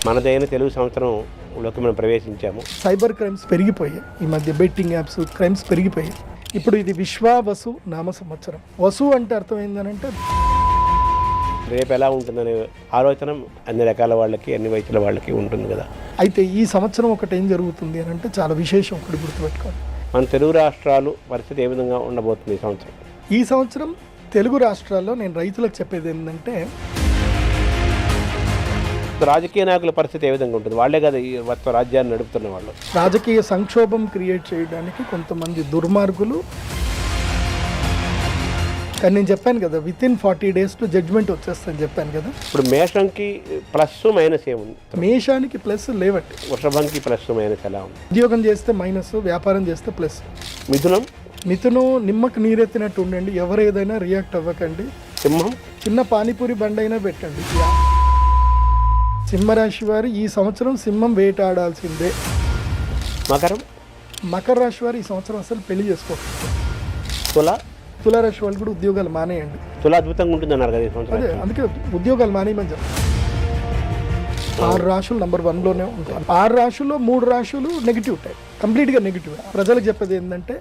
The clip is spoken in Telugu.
మనదైన తెలుగు సంవత్సరంలోకి మనం ప్రవేశించాము. సైబర్ క్రైమ్స్ పెరిగిపోయాయి ఈ మధ్య, బెట్టింగ్ యాప్స్ క్రైమ్స్ పెరిగిపోయాయి. ఇప్పుడు ఇది విశ్వావసు నామ సంవత్సరం. వసు అంటే అర్థం ఏంటంటే రేపు ఎలా ఉంటుందనే ఆలోచన అన్ని రకాల వాళ్ళకి, అన్ని వయసుల వాళ్ళకి ఉంటుంది కదా. అయితే ఈ సంవత్సరం ఒకటి ఏం జరుగుతుంది అని అంటే చాలా విశేషం, ఒకటి గుర్తుపెట్టుకోండి. మన తెలుగు రాష్ట్రాలు పరిస్థితి ఏ విధంగా ఉండబోతుంది ఈ సంవత్సరం? ఈ సంవత్సరం తెలుగు రాష్ట్రాల్లో నేను రైతులకు చెప్పేది ఏంటంటే, రాజకీయ నాయకుల పరిస్థితి ఏ విధంగా ఉంటుంది? వాళ్ళే కదా ఈ మొత్తం రాజ్యాన్ని నడుపుతున్న వాళ్ళు. రాజకీయ సంక్షోభం క్రియేట్ చేయడానికి కొంతమంది దుర్మార్గులు, కానీ నేను చెప్పాను కదా విత్ ఇన్ 40 days జడ్జ్మెంట్ వచ్చేస్తుందని చెప్పాను కదా. ఇప్పుడు మేషంకి ప్లస్ మైనస్ ఏముంది? మేషానికి ప్లస్ లేవట్టి, వృషభంకి ప్లస్ మైనస్ ఎలా ఉంది? ఉద్యోగం చేస్తే మైనస్, వ్యాపారం చేస్తే ప్లస్. మిథునం నిమ్మకు నీరెత్తినట్టు ఉండండి, ఎవరు ఏదైనా రియాక్ట్ అవ్వకండి. సింహం చిన్న పానీపూరి బండి అయినా పెట్టండి. సింహరాశి వారు ఈ సంవత్సరం సింహం వేటాడాల్సిందే. మకర రాశి వారు ఈ సంవత్సరం అసలు పెళ్లి చేసుకోవచ్చు. తులారాశి వాళ్ళు కూడా ఉద్యోగాలు మానేయండి. అద్భుతంగా ఉంటుంది అన్నారు కదా ఈ సంవత్సరం. అదే అందుకే ఉద్యోగాలు మానేయమని చెప్తాను. 6 రాశులు నంబర్ 1లోనే ఉంటాయి. 6 రాశుల్లో 3 రాశులు నెగిటివ్ టైప్, కంప్లీట్గా నెగిటివ్. ప్రజలకు చెప్పేది ఏంటంటే